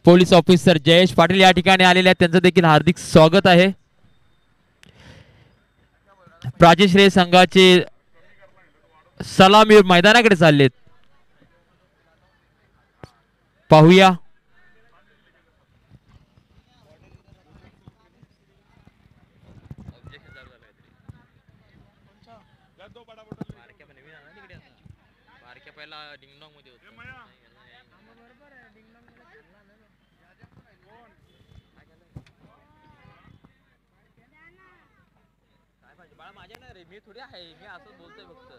Police officer Jayesh Patil या ठिकाणी आलेले आहेत, त्यांचं देखील हार्दिक स्वागत आहे. प्राचीश्रेय संघाचे सलामीवर मैदानाकडे चाललेत. पाहूया मी थोडी आहे, मी असंच बोलतोय फक्त.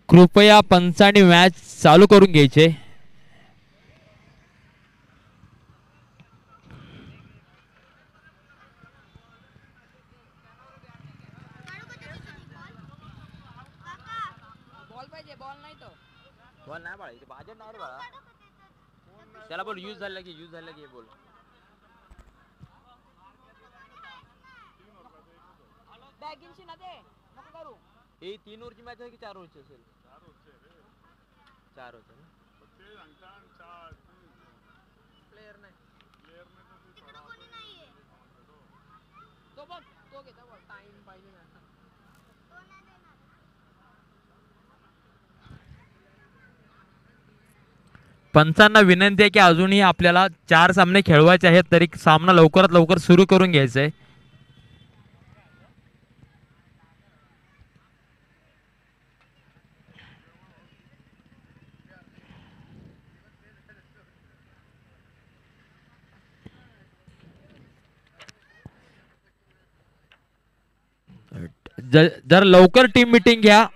कृपया पंचांनी मॅच चालू करून घ्यायचे. बॉल नाही बाळा, बाजेट नाही रे बाळा. त्याला बोल यूज झाला की बोल. बॅगिंगची ना दे नको करू. हे 3 ओव्हरची मॅच आहे की 4 ओव्हरची असेल? 4 ओव्हरची ना. प्लेयर नाही तिकडे कोणी नाहीये. तो बघ तो घेता बॉल. टाइम पाहिजे ना. तो नाही देणार. पंचांना विनंती आहे की अजूनही आपल्याला 4 सामने खेळवायचे आहेत, तरी सामना लवकरात लवकर सुरू करून घ्यायचा आहे. जर लवकर टीम मीटिंग घ्या.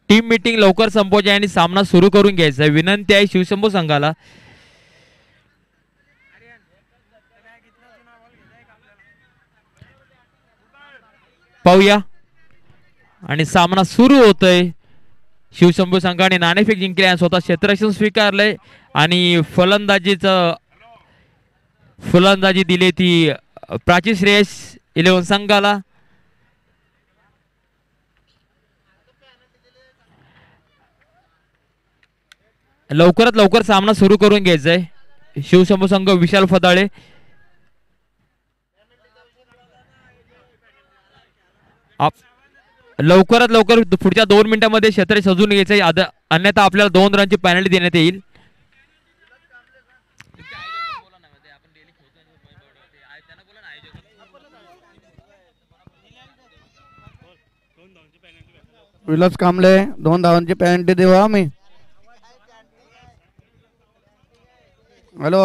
टीम मीटिंग लवकर संपवायची आणि सामना सुरू करून घ्यायचा आहे. विनंती आहे शिवशंभू संघाला. पाहूया आणि सामना सुरू होतोय. शिवशंभू संघाने नाणेफेक जिंकले आणि स्वतः क्षेत्ररक्षण स्वीकारलंय आणि फलंदाजी दिली ती प्राची श्रेयस 11 संघाला. लवकरात लवकर सामना सुरू करून घ्यायचा आहे. शिवशंभू संघ विशाल फदाळे. लवकरात लवकर पुढच्या 2 मिनिटांमध्ये क्षेत्र सजून घ्यायचंय, अन्यथा आपल्याला 2 रनची पेनल्टी देण्यात येईल. विलास कांबळे 2 धावांची पेनल्टी देऊ आम्ही. हॅलो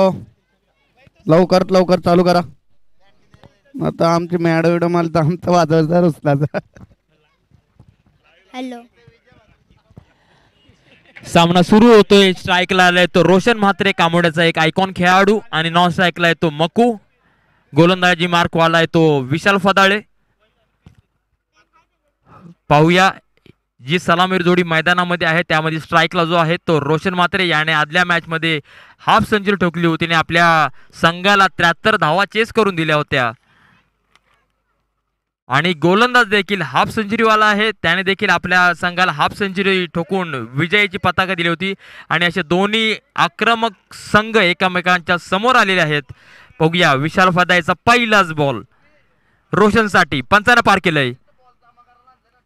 लवकरात लवकर चालू करा. आता आमची मॅडम आली तर आमचा वाजवता रुसलाचा. हॅलो सामना सुरू होतोय. स्ट्राईकला आलाय तो रोशन म्हात्रे, कामोड्याचा एक आयकॉन खेळाडू, आणि नॉन स्ट्राईकला आहे तो मकू. गोलंदाजी मार्क वाला आहे तो विशाल फदाळे. पाहूया जी सलामीर जोडी मैदानामध्ये आहे त्यामध्ये स्ट्राईकला जो आहे तो रोशन म्हात्रे, याने आदल्या मॅच मध्ये हाफ सेंचुरी ठोकली होती आणि आपल्या संघाला 73 धावा चेस करून दिल्या होत्या. आणि गोलंदाज देखील हाफ सेंचुरी वाला आहे, त्याने देखील आपल्या संघाला हाफ सेंचुरी ठोकून विजयाची पताका दिली होती. आणि असे दोन्ही आक्रमक संघ एकमेकांच्या समोर आलेले आहेत. बघूया विशाल फदाळेचा पहिलाच बॉल रोशनसाठी. पंचाने पार केलंय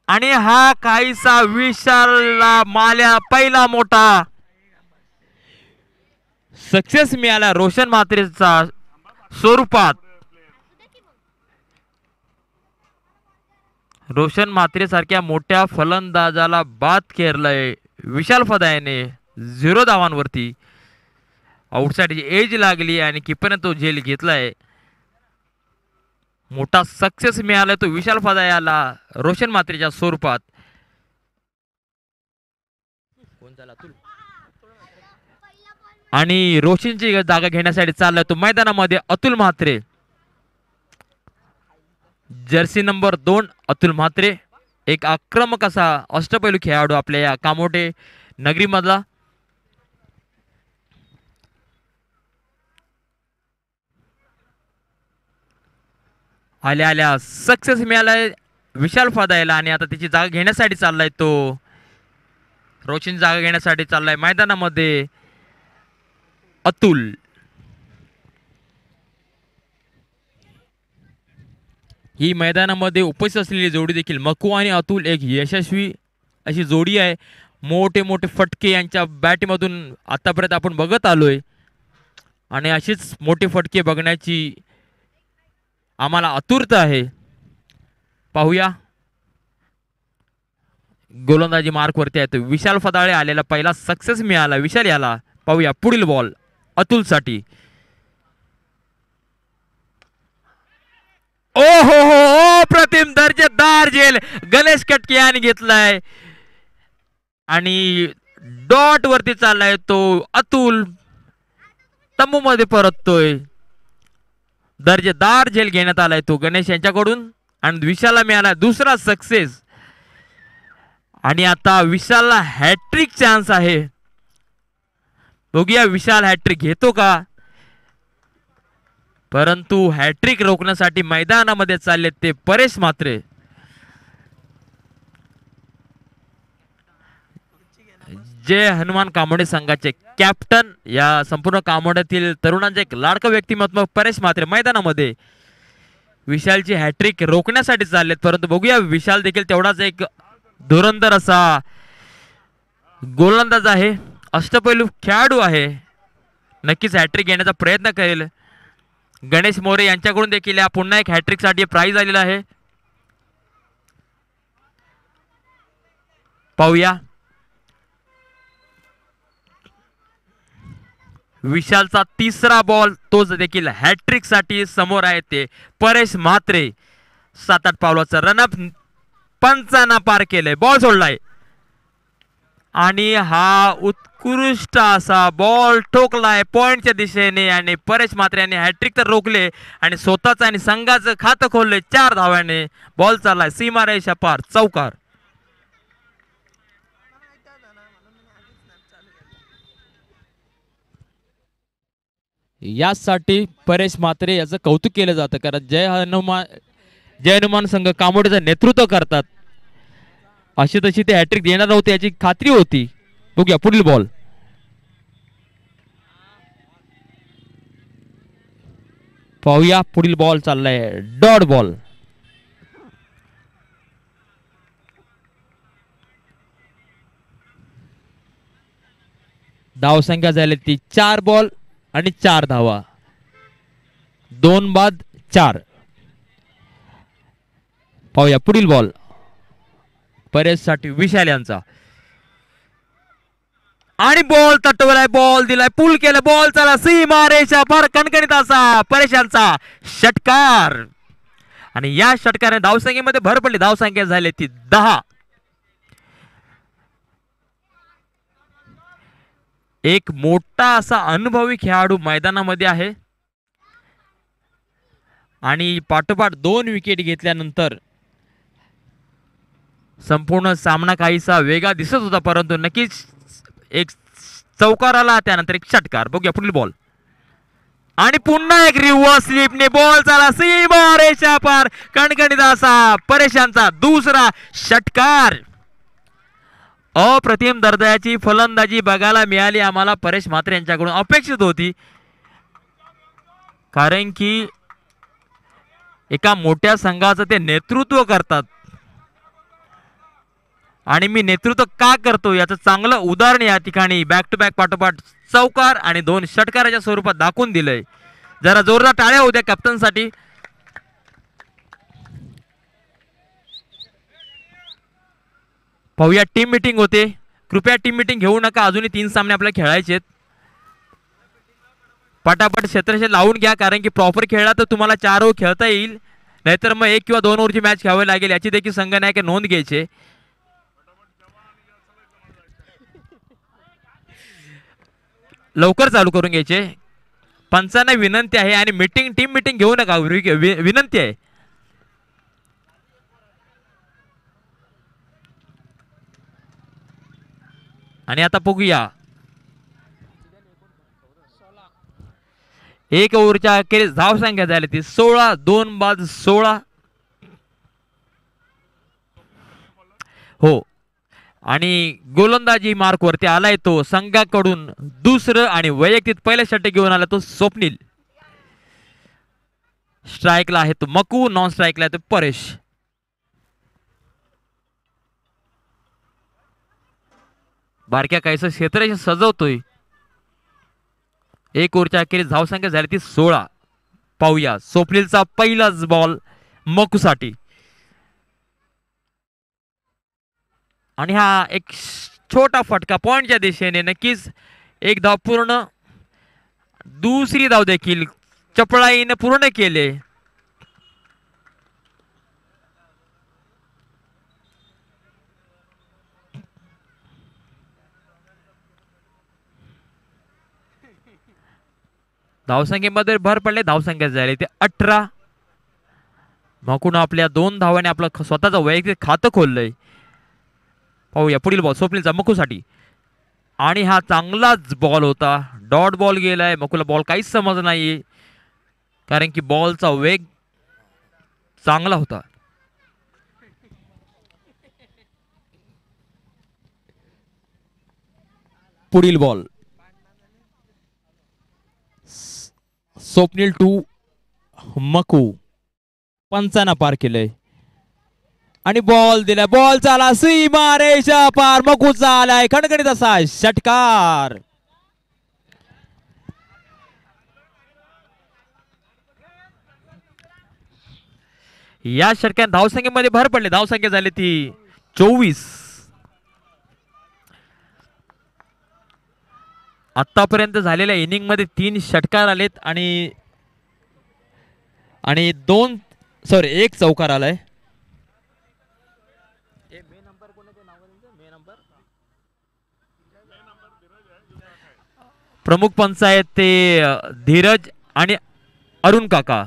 आणि हा काहीसा विशालला माल्या पहिला मोठा सक्सेस मिळाला रोशन म्हात्रेचा स्वरूपात. रोशन म्हात्रे सारख्या मोठ्या फलंदाजाला बाद केलंय विशाल फदाळेने 0 धावांवरती. आउटसाइडची एज लागली आणि किपरने तो झेल घेतलाय. मोठा सक्सेस मिळाला तो विशाल फदाळेला रोशन म्हात्रेच्या स्वरूपात. आणि रोशनची जागा घेण्यासाठी चाललाय तो मैदानामध्ये अतुल म्हात्रे. जर्सी नंबर 2 अतुल म्हात्रे, एक आक्रमक असा अष्टपैलू खेळाडू आपल्या या कामोठे नगरी मधला. आल्या सक्सेस मिळालाय विशाल फादायला आणि आता त्याची जागा घेण्यासाठी चाललाय तो. रोशन जागा घेण्यासाठी चाललाय मैदानामध्ये अतुल. ही मैदानामध्ये उपस्थित असलेली जोडी देखील मकू आणि अतुल एक यशस्वी अशी जोडी आहे. मोठे मोठे फटके यांच्या बॅटमधून आतापर्यंत आपण बघत आलोय आणि अशीच मोठे फटके बघण्याची आम्हाला आतुरता आहे. पाहूया गोलंदाजी मार्क वरती आहे. विशाल फदाळे आलेला पहिला सक्सेस मिळाला विशाल याला. पाहूया पुढील बॉल अतुल साठी. ओ हो प्रतिम दर्जेदार झेल गणेश कटके यांनी घेतलाय आणि डॉट वरती चाललाय तो अतुल. तंबू मध्ये परततोय. दर्जेदार झेल घेण्यात आलाय तो गणेश यांच्याकडून आणि विशालला मिळाला दुसरा सक्सेस. आणि आता विशालला हॅट्रिक चान्स आहे. बघूया विशाल हॅट्रिक घेतो का. परंतु हॅट्रिक रोखण्यासाठी मैदानामध्ये चालले ते परेश म्हात्रे. जे हनुमान कामोडे संघाचे कॅप्टन या संपूर्ण कामोड्यातील तरुणांचे एक लाडकं व्यक्तिमत्व परेश म्हात्रे मैदानामध्ये विशालची हॅट्रिक रोखण्यासाठी चाललेत. परंतु बघूया विशाल देखील तेवढाच एक धुरंधर असा गोलंदाज आहे. अष्टपैलू खेळाडू आहे. नक्कीच हॅट्रिक घेण्याचा प्रयत्न करेल. गणेश मोरे यांच्याकडून देखील या पुन्हा एक हॅट्रिक साठी प्राइज आलेला आहे. पाहूया विशालचा तिसरा बॉल तोच देखील हॅट्रिक साठी समोर आहे ते परेश म्हात्रे. 7-8 पावलाचा रनअप पंचांना पार केलंय. बॉल सोडलाय आणि हा उत्कृष्ट असा बॉल ठोकलाय पॉइंटच्या दिशेने आणि परेश म्हात्रे यांनी हॅट्रिक तर रोखले आणि स्वतःच आणि संघाचं खातं खोलले 4 धाव्याने. बॉल चाललाय सीमारेषा पार चौकार. यासाठी परेश म्हात्रे याचं कौतुक केलं जातं कारण जय हनुमान संघ कामोडेचं नेतृत्व करतात. अशी तशी ते हॅट्रिक देणार नव्हते याची खात्री होती. बघूया पुढील बॉल. पाहूया पुढील बॉल चाललाय डॉट बॉल. धावसंख्या झाली ती 4 बॉल आणि 4 धावा. 2 बाद 4. पाहूया पुढील बॉल परेश साठी विशाल यांचा आणि बॉल तटवलाय. बॉल दिलाय पुल केलं. बॉल चला सीमा रेषा पार कणकणीत असा परेश यांचा षटकार आणि या षटकाराने धावसंख्येमध्ये भर पडली. धावसंख्या झाली ती 10. एक मोठा असा अनुभवी खेळाडू मैदानामध्ये आहे आणि पाठोपाठ 2 विकेट घेतल्यानंतर संपूर्ण सामना काहीसा वेगळा दिसत होता. परंतु नक्कीच एक चौकार आला त्यानंतर एक षटकार. बघूया पुढील बॉल आणि पुन्हा एक रिव्हर्स स्लिपने बॉल चाला सीमा रेषा पार कणकणीत असा परेशांचा दुसरा षटकार. अप्रतिम दर्जाची फलंदाजी बघायला मिळाली आम्हाला परेश म्हात्रे यांच्याकडून. अपेक्षित होती कारण की एका मोठ्या संघाचं ते नेतृत्व करतात आणि मी नेतृत्व का करतो याचं चांगलं उदाहरण या ठिकाणी बॅक टू बॅक पाठोपाठ चौकार आणि 2 षटकाराच्या स्वरूपात दाखवून दिलंय. जरा जोरदार टाळ्या होत्या कॅप्टन साठी. पाहूया टीम मीटिंग होते. कृपया टीम मीटिंग घेऊ नका. अजूनही 3 सामने आपल्याला खेळायचे आहेत. पटापट क्षेत्रक्षेत्र लावून घ्या कारण की प्रॉपर खेळला तर तुम्हाला 4 ओव्हर खेळता येईल. नाहीतर मग 1 किंवा 2 ओव्हरची मॅच खेळावी लागेल. याची देखील संघनायक नोंद घ्यायची. लवकर चालू करून घ्यायचे. पंचांना विनंती आहे आणि टीम मीटिंग घेऊ नका विनंती आहे. आणि आता बघूया 1 ओव्हरच्या अखेरीस धावसंख्या झाली ती 16. 2 बाद 16. हो. आणि गोलंदाजी मार्क वरती आलाय तो संघाकडून दुसरं आणि वैयक्तिक पहिलं षटक घेऊन आला तो स्वप्नील. स्ट्राईकला आहे तो मकू, नॉन स्ट्राईकला आहे तो परेश. बारक्या काहीच क्षेत्र सजवतोय. एक ओव्हरच्या अखेरीस धावसंख्या झाली ती 16. पाहूया स्वप्नीलचा पहिलाच बॉल मकूसाठी. आणि हा एक छोटा फटका पॉइंटच्या दिशेने, नक्कीच एक धाव पूर्ण. दुसरी धाव देखील चपळाईने पूर्ण केले. धावसंख्येमध्ये भर पडले. धावसंख्या झाली ते 18. मकून आपल्या 2 धावाने आपलं स्वतःचं वैयक्तिक खातं खोललंय. पाहूया पुढील बॉल स्वप्नीलचा मकूसाठी. आणि हा चांगलाच बॉल होता. डॉट बॉल गेलाय. मकूला बॉल काहीच समज नाही, कारण की बॉलचा वेग चांगला होता. पुढील बॉल स्वप्नील टू मकू. 55 पार केलंय आणि बॉल दिलाय. बॉल चाला सीमा रेषा पार. मकूचा आलाय खणखणीत असा षटकार. या षटकात धावसंख्येमध्ये भर पडले. धावसंख्या झाली ती 24. आतापर्यंत झालेल्या इनिंग मध्ये 3 षटकार आलेत आणि 1 चौकार आलाय. प्रमुख पंच आहेत ते धीरज आणि अरुण काका.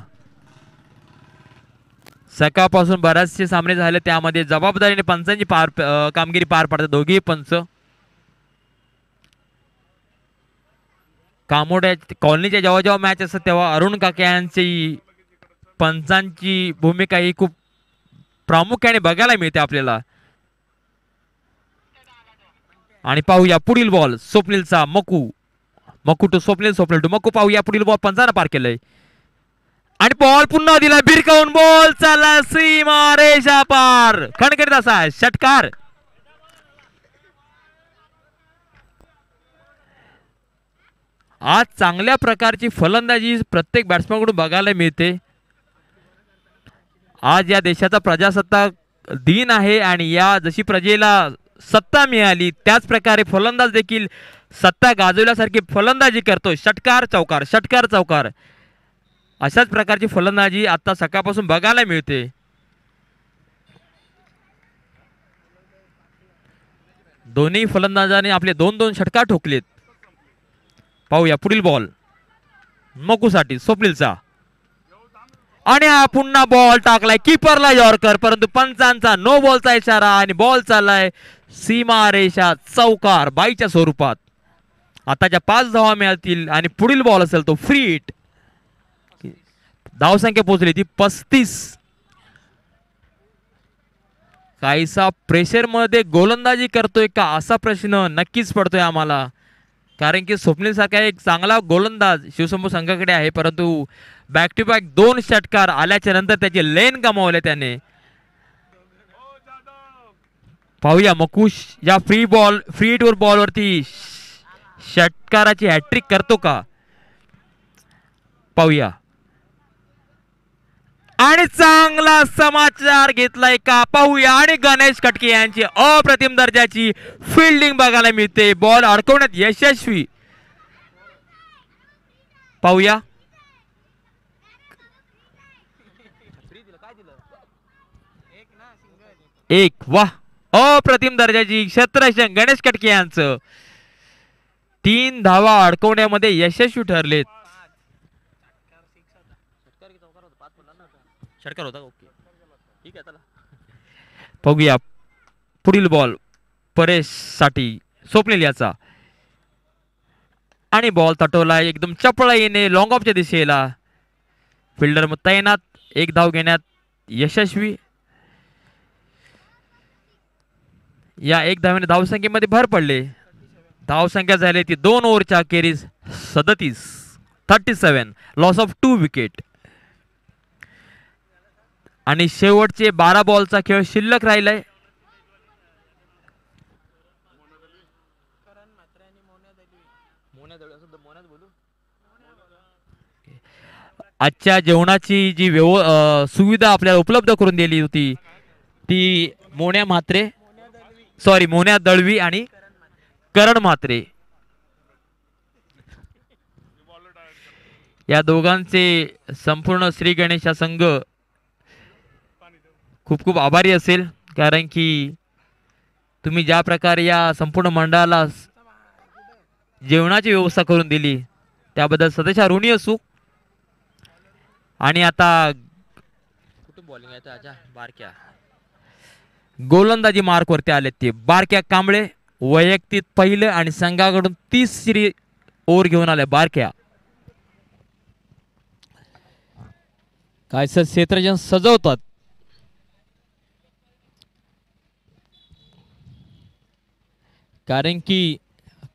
सकाळपासून बरेचसे सामने झाले, त्यामध्ये जबाबदारीने पंचांची कामगिरी पार पाडतात दोघेही पंच. कामोड्या कॉलनीच्या जेव्हा जेव्हा मॅच असतात तेव्हा अरुण काका यांची पंचांची भूमिका ही खूप प्रामुख्याने बघायला मिळते आपल्याला. आणि पाहूया पुढील बॉल स्वप्नीलचा मकू. Makoo to Swapnil, Swapnil to Makoo. पाहूया पुढील बॉल 15 पार केलंय आणि बॉल पुन्हा दिला भिरकावून. बॉल चालला सीमा रेषा पार. खणखणीत असा षटकार. आज चांगल्या प्रकारची फलंदाजी प्रत्येक बॅट्समॅनकडून बघायला मिळते. आज या देशाचा प्रजासत्ताक दिन आहे आणि या जशी प्रजेला सत्ता मिळाली त्याच प्रकारे फलंदाज देखील सत्ता गाजवल्यासारखी फलंदाजी करतोय. षटकार चौकार, षटकार चौकार, अशाच प्रकारची फलंदाजी आता सकाळपासून बघायला मिळते. दोन्ही फलंदाजांनी आपले 2-2 षटकार ठोकलेत. पाहूया पुढील बॉल मकूसाठी स्वप्नीलचा. आणि हा पुन्हा बॉल टाकलाय कीपरला यॉर्कर, परंतु पंचांचा नो बॉलचा इशारा आणि बॉल चाललाय सीमा रेषा चौकार 22च्या स्वरूपात. आताच्या 5 धावा मिळतील आणि पुढील बॉल असेल तो फ्री हिट. धावसंख्या पोहोचली ती 35. काहीसा प्रेशर मध्ये गोलंदाजी करतोय का असा प्रश्न नक्कीच पडतोय आम्हाला, कारण की स्वप्नील सारखा एक चांगला गोलंदाज शिवसंभू संघाकडे आहे, परंतु बॅक टू बॅक 2 षटकार आल्याच्या नंतर त्याचे लेन गमावले त्याने. पाहूया मकुश या फ्री हिट वर बॉल वरती षटकाराची हॅट्रिक करतो का. पाहूया. आणि चांगला समाचार घेतलाय का पाहूया. आणि गणेश खटके यांची अप्रतिम दर्जाची फिल्डिंग बघायला मिळते. बॉल अडकवण्यात यशस्वी. पाहूया. एक वाह, अप्रतिम दर्जाची क्षेत्ररक्षण गणेश खटके यांचं. 3 धावा अडकवण्यामध्ये यशस्वी ठरलेत. षटकार होता. ओके, ठीक आहे, चला बघूया पुढील बॉल परेश साठी स्वप्नील याचा. आणि बॉल तटवला एकदम चपळाईने लॉंग ऑफच्या दिशेला. फिल्डर मग तैनात. 1 धाव घेण्यात यशस्वी. या एक धावेने धावसंख्येमध्ये भर पडले. धावसंख्या झाली ती 2 ओव्हरच्या अखेरीस 37 लॉस ऑफ 2 विकेट. आणि शेवटचे 12 बॉलचा खेळ शिल्लक राहिलाय. आजच्या जेवणाची जी सुविधा आपल्याला उपलब्ध करून दिली होती ती मोन्या दळवी आणि करण म्हात्रे या दोघांचे संपूर्ण श्री गणेश संघ खूप खूप आभारी असेल. कारण की तुम्ही ज्या प्रकारे या संपूर्ण मंडळाला जेवणाची व्यवस्था करून दिली त्याबद्दल सदैव ऋणी असू. आणि आता बॉलिंग आहे बारक्या गोलंदाजी मार्क वरती आले ते बारक्या कांबळे वैयक्तिक पहिलं आणि संघाकडून 30 ओव्हर घेऊन आले बारक्या. काय सर क्षेत्रजन सजवतात. कारण की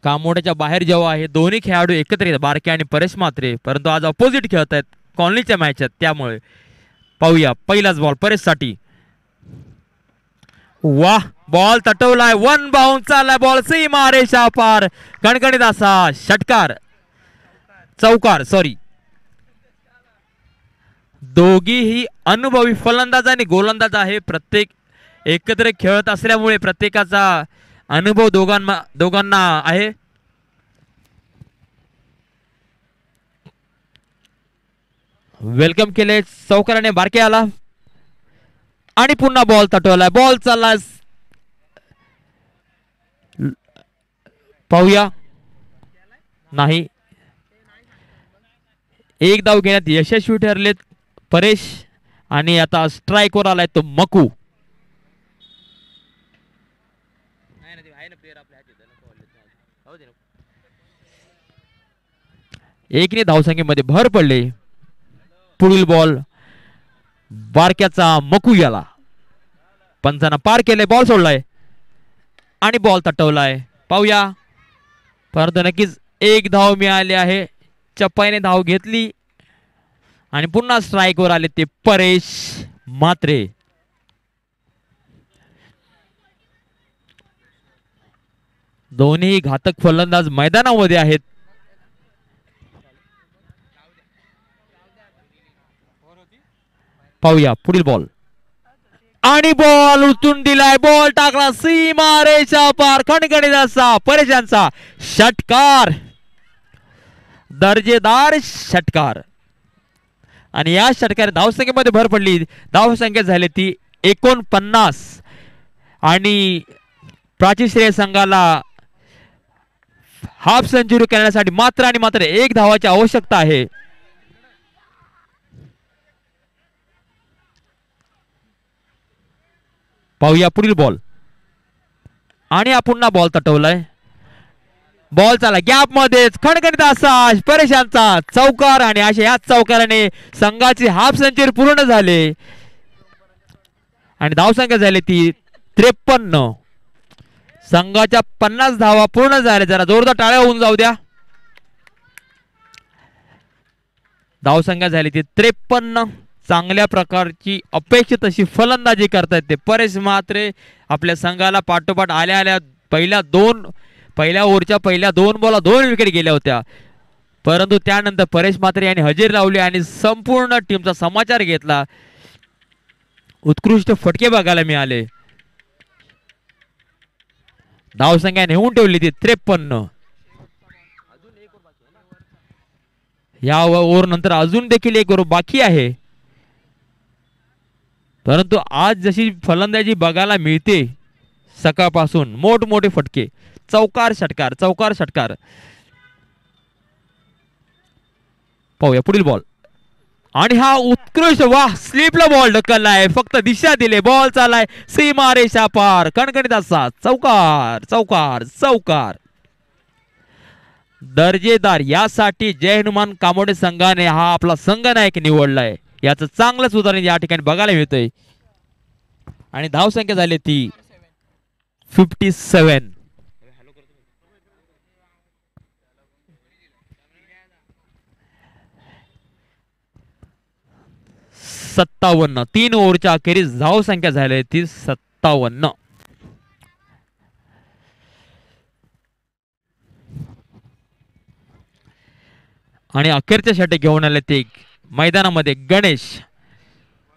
कामोड्याच्या बाहेर जेव्हा आहे दोन्ही खेळाडू एकत्र येतात बारके आणि परेश म्हात्रे, परंतु आज अपोजिट खेळत आहेत कॉलनीच्या मॅच त्यामुळे पाहूया पहिलाच बॉल परेश साठी. वाह बॉल तटवलाय 1 बाउंस चाललाय बॉल सीमा रेषा पार कणकणीत असा षटकार चौकार दोघीही अनुभवी फलंदाज आणि गोलंदाज आहे. प्रत्येक एकत्र खेळत असल्यामुळे प्रत्येकाचा अनुभव दोघांना आहे. वेलकम केले चौकाराने बारके आला आणि पुन्हा बॉल तटवलाय बॉल चालला पाहूया नाही. एक धाव घेण्यात यशस्वी ठरलेत परेश आणि आता स्ट्राइक वर आलाय तो मकू. एकने धावसंख्येमध्ये भर पडले. पुढील बॉल बारक्याचा मकू याला पंचांना पार केले बॉल सोडलाय आणि बॉल तटवलाय पाहूया. परंतु नक्कीच एक धाव मिळाली आहे. चप्पाईने धाव घेतली आणि पुन्हा स्ट्राइक वर आले ते परेश म्हात्रे. दोन्ही घातक फलंदाज मैदानामध्ये आहेत. पाहूया पुढील बॉल आणि बॉल उचलून दिलाय बॉल टाकला सीमा रेषा पार खणखणीत असा परेशांचा षटकार दर्जेदार षटकार. आणि या षटकार धावसंख्येमध्ये भर पडली. धावसंख्या झाली ती 49 आणि प्राची श्रेय संघाला हाफ सेंचुरी करण्यासाठी मात्र आणि मात्र 1 धावाची आवश्यकता आहे. पाहूया पुढील बॉल आणि हा पुन्हा बॉल तटवलाय बॉल चाला गॅप मध्येच खणखणीत असा परेशांचा चौकार आणि अशा याच चौकाराने संघाची हाफ सेंचुरी पूर्ण झाले आणि धावसंख्या झाली ती 53. संघाच्या 50 धावा पूर्ण झाल्या. जरा जोरदार टाळ्या होऊन जाऊ द्या. धावसंख्या झाली ती 53. चांगल्या प्रकारची अपेक्षित अशी फलंदाजी करतायत ते परेश म्हात्रे. आपल्या संघाला पाठोपाठ आल्या पहिल्या ओव्हरच्या पहिल्या 2 बॉलला 2 विकेट गेल्या होत्या, परंतु त्यानंतर परेश म्हात्रे यांनी हजेरी लावली आणि संपूर्ण टीमचा समाचार घेतला. उत्कृष्ट फटके बघायला मिळाले. धावसंख्या नेऊन ठेवली ती 53. या ओव्हर नंतर अजून देखील 1 ओव्हर बाकी आहे, परंतु आज जशी फलंदाजी बघायला मिळते सकाळपासून मोठमोठे फटके चौकार षटकार. पाहूया पुढील बॉल आणि हा उत्कृष्ट वाह स्लिपला बॉल ढकललाय. फक्त दिशा दिले बॉल चालाय सीमा रेषा पार कणकणीत असा चौकार. दर्जेदार. यासाठी जय हनुमान कामोडे संघाने हा आपला संघनायक निवडलाय. याचं चांगलंच उदाहरण या ठिकाणी बघायला मिळतंय. आणि धावसंख्या झाली ती 57. 57. 3 ओव्हरच्या अखेरीस धाव संख्या झाली ती 57. आणि अखेरच्या षटक घेऊन आले ते मैदानामध्ये गणेश.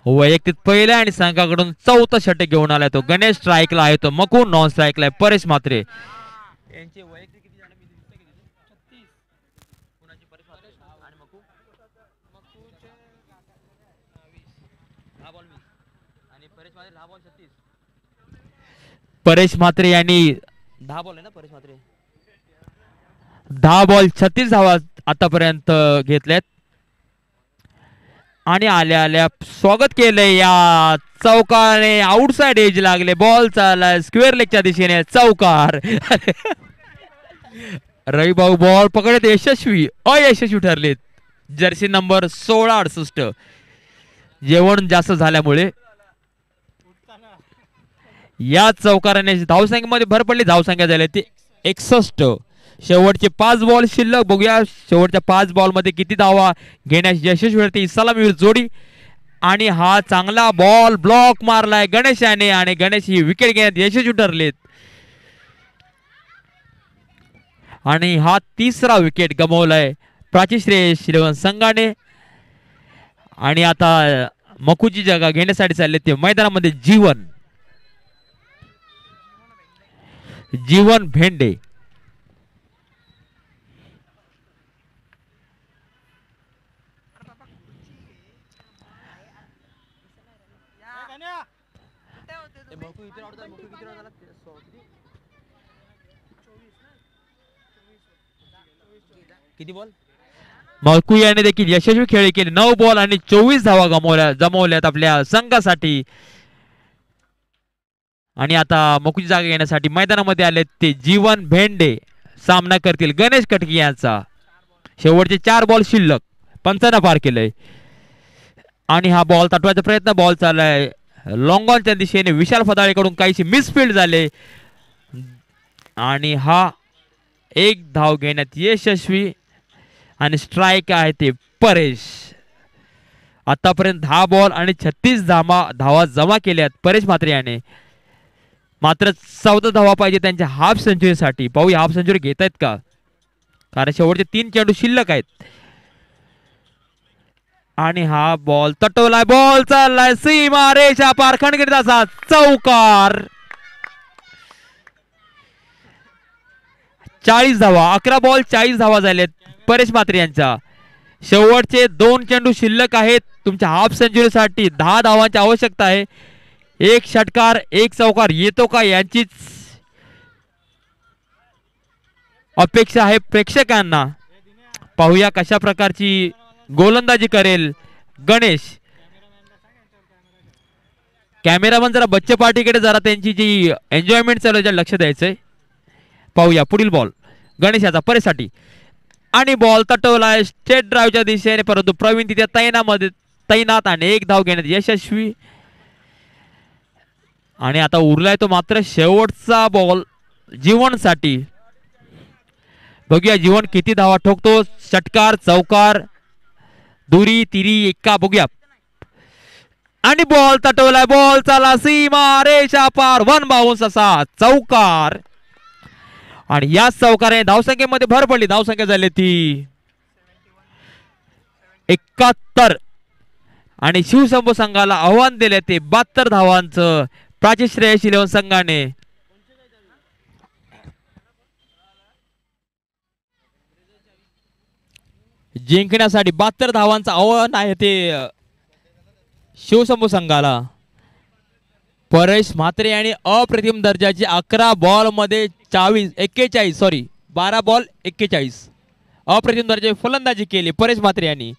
वैयक्तिक पहिला आणि संघाकडून चौथा षटक घेऊन आलाय तो गणेश. स्ट्राईकला आहे तो मकू. नॉन स्ट्राईकला आहे परेश म्हात्रे. यांचे वैयक्तिक किती झाले मी दिसते किती 36. कुणाची परेश म्हात्रे आणि मकू मकूचे 10 बॉल 20 आणि परेश म्हात्रे 10 बॉल 36. परेश म्हात्रे यांनी 10 बॉल आहे ना परेश म्हात्रे 10 बॉल 36 धावा आतापर्यंत घेतल्यात. आणि आल्या आल्या स्वागत केलंय या चौकाने. आउटसाइड एज लागले. बॉल चाललाय स्क्वेअर लेगच्या दिशेने. चौकार. रवी भाऊ बॉल पकडत यशस्वी अयशस्वी ठरलेत. Jersey number 16-68. जेवण जास्त झाल्यामुळे या चौकाराने धावसंख्येमध्ये भर पडली. धावसंख्या झाली ती 61. शेवटचे 5 बॉल शिल्लक. बघूया शेवटच्या 5 बॉल मध्ये किती धावा घेण्यास यशस्वी ठरते सलामीवीर जोडी. आणि हा चांगला बॉल ब्लॉक मारलाय गणेश याने आणि गणेश ही विकेट घेण्यात यशस्वी ठरलेत. आणि हा तिसरा विकेट गमावलाय प्राची श्रेयस इलेव्हन संघाने. आणि आता मकूची जागा घेण्यासाठी चालले ते मैदानामध्ये जीवन भेंडे. किती बॉल मकू याने देखील यशस्वी खेळी केली. 9 बॉल आणि 24 धावा जमवल्यात आपल्या संघासाठी. आणि आता मकूची जागा घेण्यासाठी मैदानामध्ये आले ते जीवन भेंडे. सामना करतील गणेश कटकी यांचा. शेवटचे 4 बॉल शिल्लक. 55 पार केलंय. आणि हा बॉल तटवायचा प्रयत्न. बॉल चाललाय लॉंग ऑनच्या दिशेने. विशाल फदाळेकडून काहीशी मिसफील्ड झाले आणि हा एक धाव घेण्यात यशस्वी. आणि स्ट्राईक आहे ते परेश. आतापर्यंत 10 बॉल आणि 36 धावा जमा केल्यात परेश म्हात्रे याने. मात्र 14 धावा पाहिजे त्यांच्या हाफ सेंचुरीसाठी. पाहूया हाफ सेंचुरी घेत आहेत का, कारण शेवटचे 3 चेंडू शिल्लक आहेत. आणि हा बॉल तटवलाय. बॉल चाललाय सीमा रेषा पार. खणखणीत चौकार. 40 धावा. 11 बॉल 40 धावा झालेत परेश म्हात्रे यांच्या. शेवटचे 2 चेंडू शिल्लक आहेत. तुमच्या हाफ सेंचुरीसाठी 10 धावांची आवश्यकता आहे. एक षटकार एक चौकार येतो का यांचीच अपेक्षा आहे प्रेक्षकांना. पाहूया कशा प्रकारची गोलंदाजी करेल गणेश. कॅमेरामन जरा बच्चे पार्टीकडे जरा त्यांची जी एन्जॉयमेंट चालू आहे लक्ष द्यायचंय. पाहूया पुढील बॉल गणेश याचा परेसाठी. आणि बॉल तटवलाय स्टेट ड्राईव्हच्या दिशेने, परंतु प्रवीण तिथे तैनात आणि एक धाव घेण्यात यशस्वी. आणि आता उरलाय तो मात्र शेवटचा बॉल जीवनसाठी. बघूया जीवन किती धावा ठोकतो. षटकार चौकार दुरी तिरी एक्का बघूया. आणि बॉल तटवलाय. बॉल चला सीमा रेषा पार. 1 बाउन्स असा चौकार. आणि या चौकाराने धावसंख्येमध्ये भर पडली. धावसंख्या झाली ती 71. आणि शिवशंभू संघाला आव्हान दिले ते 72 धावांचं प्राची श्रेयस इलेव्हन संघाने. जिंकण्यासाठी 72 धावांचं आव्हान आहे ते शिवशंभू संघाला. परेश म्हात्रे यांनी अप्रतिम दर्जाची 11 बॉल मध्ये 12 बॉल 41 अप्रतिम दर्जाची फलंदाजी केली परेश म्हात्रे यांनी.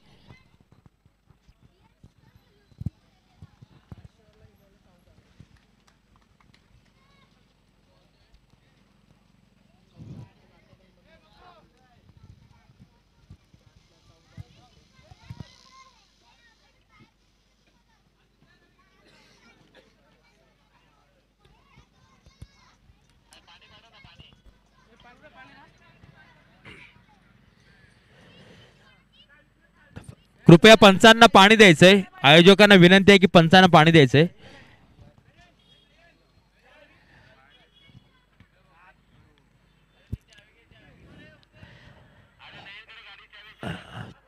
कृपया पंचांना पाणी द्यायचंय. आयोजकांना विनंती आहे की पंचांना पाणी द्यायचंय.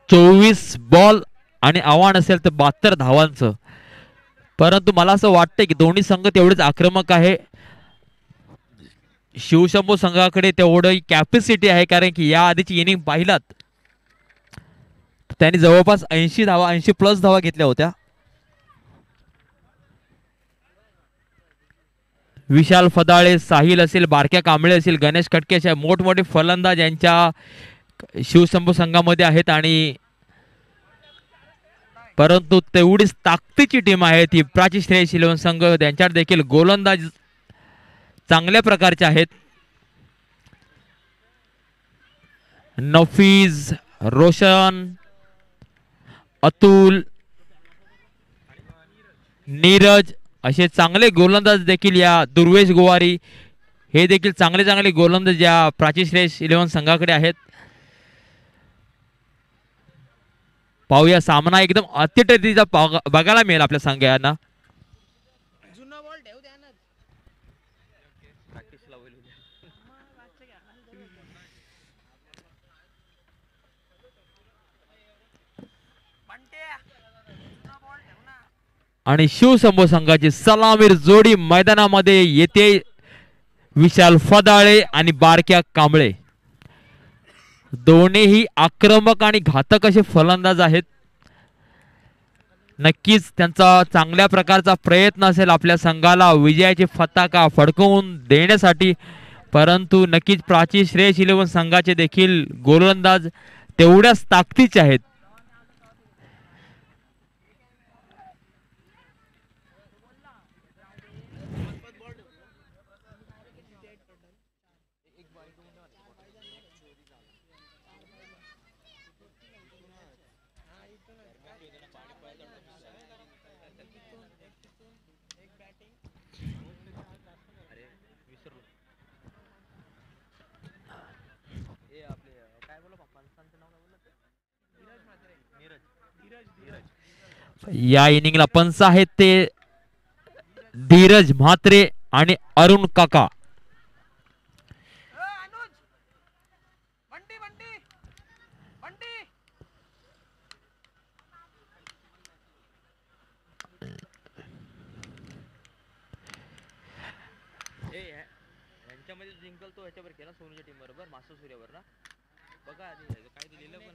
चोवीस बॉल आणि आव्हान असेल तर 72 धावांचं. परंतु मला असं वाटतंय की दोन्ही संघ तेवढेच आक्रमक आहे. शिवशंभू संघाकडे तेवढी कॅपॅसिटी आहे, कारण की या आधीची इनिंग पाहिलात त्यांनी जवळपास 80 धावा, 80 प्लस धावा घेतल्या होत्या. विशाल फदाळे, साहिल असेल, बारक्या कांबळे असेल, गणेश खटके असे मोठमोठे फलंदाज यांच्या शिवशंभू संघामध्ये आहेत. आणि परंतु तेवढीच ताकदीची टीम आहे ती प्राची श्रेयस 11 संघ. त्यांच्यात देखील गोलंदाज चांगल्या प्रकारचे आहेत. नफीज, रोशन, अतुल, नीरज असे चांगले गोलंदाज देखील या दुर्वेश गोवारी हे देखील चांगले चांगले गोलंदाज या प्राची श्रेयस 11 संघाकडे आहेत. पाहूया, सामना एकदम अतिटतीचा बघायला मिळेल आपल्या संघांना. आणि शिवशंभू संघाची सलामीर जोडी मैदानामध्ये येते. विशाल फदाळे आणि बारक्या कांबळे दोन्हीही आक्रमक आणि घातक असे फलंदाज आहेत. नक्कीच त्यांचा चांगल्या प्रकारचा प्रयत्न असेल आपल्या संघाला विजयाची पताका फडकवून देण्यासाठी. परंतु नक्कीच प्राची श्रेयस 11 संघाचे देखील गोलंदाज तेवढ्याच ताकदीचे आहेत. या इनिंगला पंच आहेत ते धीरज म्हात्रे आणि अरुण काका. जिंकल तो ह्याच्यावर केला सोनूच्या टीम बरोबर मास्टर सूर्यावर ना बघा काय दिलेलं पण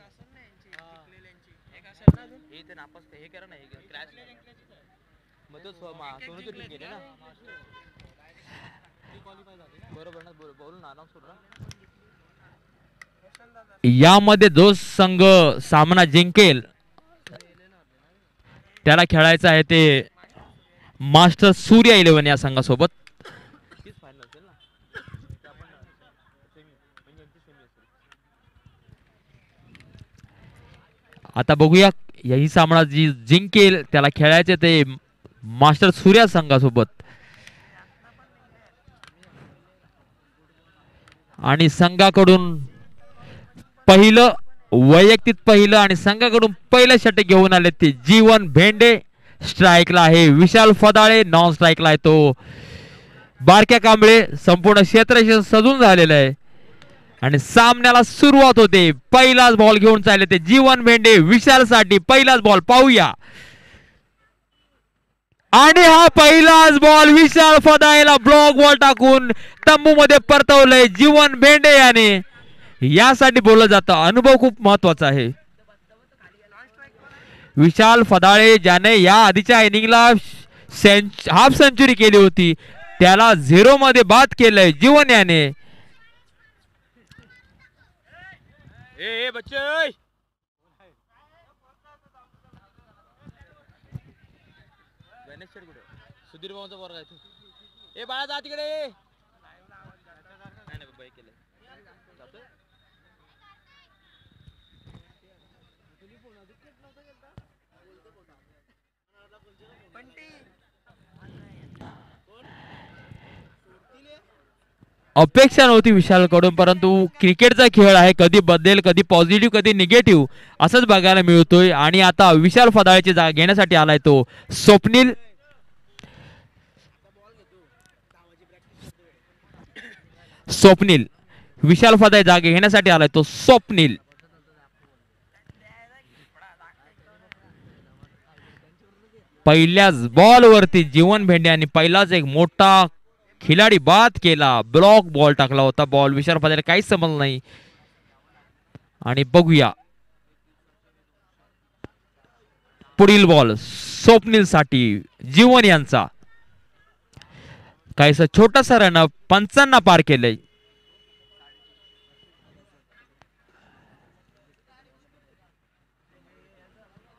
हे ते नापास हे करा ना क्रॅश मग तो सोनूची टीम गेली ना बरोबर ना बोलून अनाउन्स करू ना. यामध्ये जो संघ सामना जिंकेल त्याला खेळायचं आहे ते मास्टर सूर्या 11 या संघासोबत. आता बघूया यही सामना जी जिंकेल त्याला खेळायचे ते मास्टर सूर्या संघासोबत. आणि संघाकडून पहिलं वैयक्तिक पहिलं आणि संघाकडून पहिलं षटक घेऊन आले ते जीवन भेंडे. स्ट्राईकला आहे विशाल फदाळे, नॉन स्ट्राईकला आहे तो बारक्या कांबळे. संपूर्ण क्षेत्र सजून झालेलं आहे आणि सामन्याला सुरुवात होते. पहिलाच बॉल घेऊन चालले ते जीवन भेंडे विशाल साठी. पहिलाच बॉल पाहूया आणि हा पहिलाच बॉल विशाल फदाळेला ब्लॉक बॉल टाकून तंबू मध्ये परतवलंय जीवन भेंडे याने. यासाठी बोललं जातं अनुभव खूप महत्वाचा आहे. विशाल फदाळे ज्याने या आधीच्या इनिंगला हाफ सेंचुरी केली होती त्याला 0 मध्ये बाद केलंय जीवन याने. ए बच्चे सुधीर भाऊचा वर्ग आहे. ए बाळा जा तिकडे. अपेक्षा नव्हती विशालकडून, परंतु क्रिकेटचा खेळ आहे, कधी बदलेल, कधी पॉझिटिव्ह, कधी निगेटिव्ह असंच बघायला मिळतोय. आणि आता विशाल फदाळची जागा घेण्यासाठी आलाय तो स्वप्नील. स्वप्नील विशाल फदाळ जागे घेण्यासाठी आलाय तो स्वप्नील. पहिल्याच बॉल वरती जीवन भेंडे आणि पहिलाच एक मोठा खिलाडी बाद केला, ब्लॉक बॉल टाकला होता. बॉल विशाल फदाळला काहीच समजलं नाही. आणि बघूया पुढील बॉल स्वप्नील साठी जीवन यांचा. काहीसा छोटासा रन 55 पार केलंय.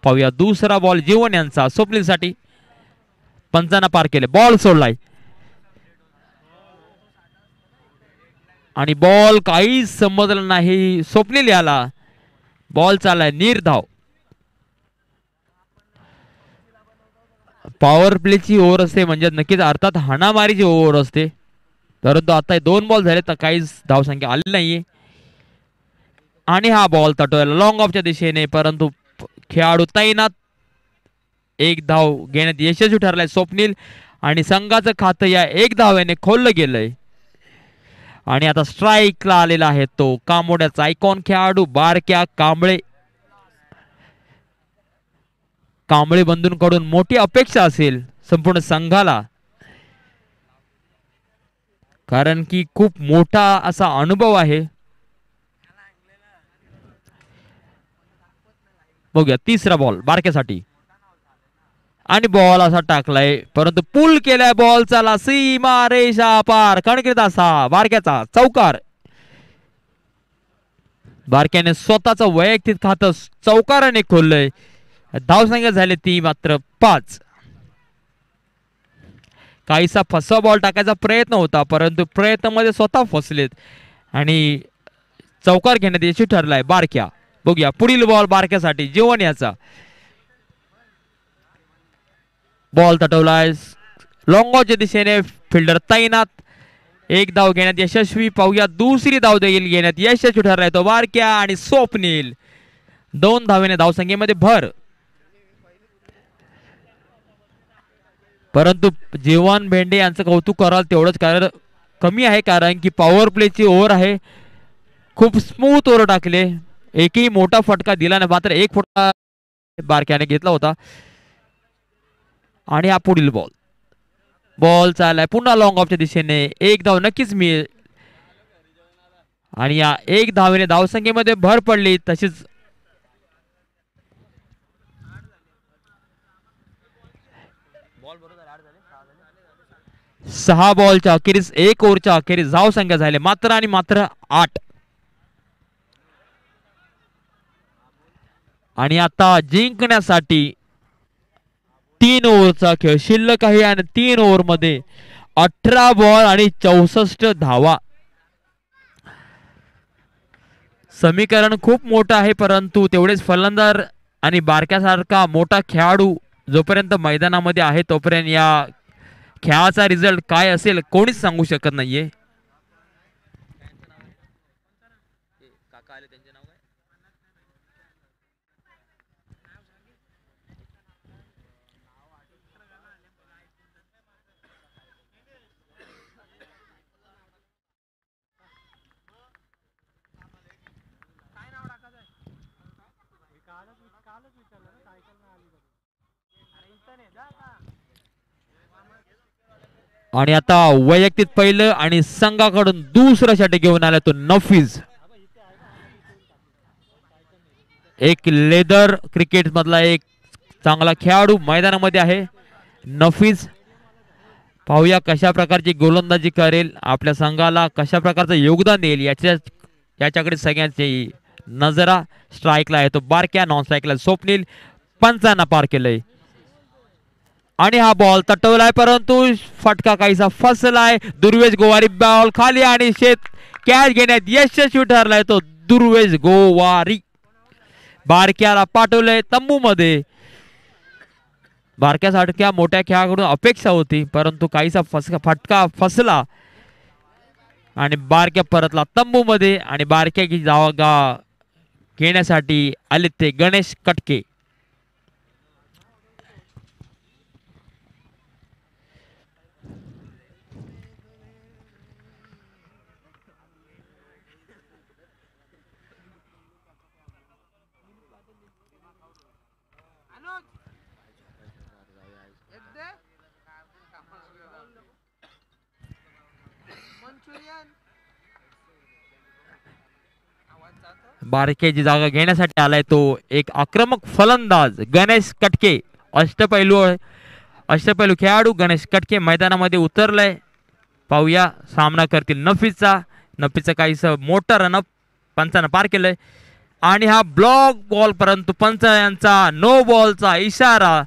पाहूया दुसरा बॉल जीवन यांचा स्वप्नील साठी. 55 पार केले. बॉल सोडलाय आणि बॉल काहीच समजलं नाही स्वप्नील याला. बॉल चाललाय निर्धाव. पॉवर प्लेची ओव्हर असते म्हणजे नक्कीच अर्थात हाणामारीची ओव्हर असते, परंतु आता 2 बॉल झाले तर काहीच धावसंख्या आली नाहीये. आणि हा बॉल तटवायला लॉंग ऑफच्या दिशेने, परंतु खेळाडू तैनात. 1 धाव घेण्यात यशस्वी ठरलाय स्वप्नील आणि संघाचं खातं या 1 धावेने खोललं गेलंय. आणि आता स्ट्राईकला आलेला आहे तो कामोड्याचा आयकॉन खेळाडू बारक्या कांबळे. कांबळे बंधूंकडून मोठी अपेक्षा असेल संपूर्ण संघाला, कारण की खूप मोठा असा अनुभव आहे. बघूया तिसरा बॉल बारक्यासाठी आणि बॉल असा टाकलाय, परंतु पुल केलाय. बॉल चला सीमा रेषा पार. कणकीत असा बारक्याचा चौकार. बारक्याने स्वतःचं वैयक्तिक खातं चौकाराने खोललंय. धावसंख्या झाली ती मात्र 5. काहीसा फसवा बॉल टाकायचा प्रयत्न होता, परंतु प्रयत्नामध्ये स्वतः फसलेत आणि चौकार घेण्यात यशस्वी ठरलाय बारक्या. बघूया पुढील बॉल बारक्यासाठी जीवन याचा. बॉल तटवलाय लॉंगॉच्या दिशेने. फिल्डर तैनात. 1 धाव घेण्यात यशस्वी. पाहूया दुसरी धाव देखील घेण्यात यशस्वी ठरलाय तो बारक्या आणि स्वप्नील. 2 धावेने धावसंख्येमध्ये भर. परंतु जीवन भेंडे यांचं कौतुक कराल तेवढंच कारण कमी आहे, कारण की पॉवर प्लेची ओव्हर आहे. खूप स्मूथ ओव्हर टाकले, एकही मोठा फटका दिला नाही, मात्र 1 फटका बारक्याने घेतला होता. आणि हा पुढील बॉल. बॉल चाललाय पुन्हा लॉंग ऑफच्या दिशेने. 1 धाव नक्कीच मिळेल आणि या 1 धावेने धावसंख्येमध्ये भर पडली. तशीच 6 बॉलच्या अखेरीस 1 ओव्हरच्या अखेरीस धावसंख्या झाली मात्र आणि मात्र 8. आणि आता जिंकण्यासाठी 3 ओव्हरचा खेळ शिल्लक आहे आणि 3 ओव्हर मध्ये 18 बॉल आणि 64 धावा. समीकरण खूप मोठं आहे, परंतु तेवढेच फलंदाज आणि बारक्यासारखा मोठा खेळाडू जोपर्यंत मैदानामध्ये आहे तोपर्यंत या खेळाचा रिझल्ट काय असेल कोणीच सांगू शकत नाहीये. आणि आता वैयक्तिक पहिलं आणि संघाकडून दुसरा षटक घेऊन आला तो नफीज. एक लेदर क्रिकेट मधला एक चांगला खेळाडू मैदानामध्ये आहे नफीज. पाहूया कशा प्रकारची गोलंदाजी करेल, आपल्या संघाला कशा प्रकारचं योगदान देईल याच्याकडे सगळ्यांची नजरा. स्ट्राईकला आहे तो बारक्या, नॉन स्ट्राईकला स्वप्नील. 55 पार केलंय आणि हा बॉल तटवलाय, परंतु फटका काहीसा फसलाय. दुर्वेश गोवारी बॉल खाली आणि शेत कॅच घेण्यात यशस्वी ठरलाय तो दुर्वेश गोवारी. बारक्याला पाठवलंय तंबू मध्ये. बारक्यासारख्या मोठ्या खेळाकडून अपेक्षा होती, परंतु काहीसा फटका फसला. आणि बारक्या परतला तंबू मध्ये आणि बारक्या की जागा घेण्यासाठी आले ते गणेश कटके. बारक्याची जागा घेण्यासाठी आलाय तो एक आक्रमक फलंदाज गणेश कटके. अष्टपैलू अष्टपैलू खेळाडू गणेश कटके मैदानामध्ये उतरलाय. पाहूया सामना करतील नफीसचा. नफीसचा काहीस मोठा रनअप पंचानं पार केलंय आणि हा ब्लॉक बॉल, परंतु पंच यांचा नो बॉलचा इशारा.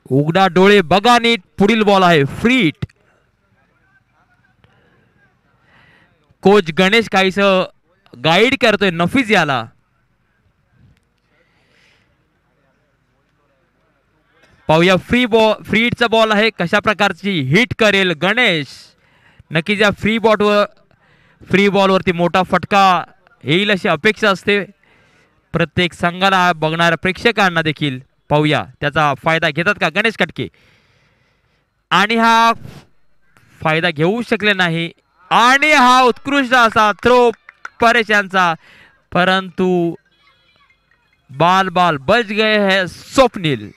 उघडा डोळे बघा नीट, पुढील बॉल आहे फ्री हिट. कोच गणेश काहीस गाईड करतोय नफीस याला. पाहूया फ्री हिटचा बॉल आहे, कशा प्रकारची हिट करेल गणेश. नक्कीच या फ्री बॉलवरती मोठा फटका येईल अशी अपेक्षा असते प्रत्येक संघाला, बघणाऱ्या प्रेक्षकांना देखील. पाहूया त्याचा फायदा घेतात का गणेश कटके. आणि हा फायदा घेऊ शकले नाही आणि हा उत्कृष्ट असा थ्रो परेश यांचा, परंतु बाल बच गए है स्वप्नील.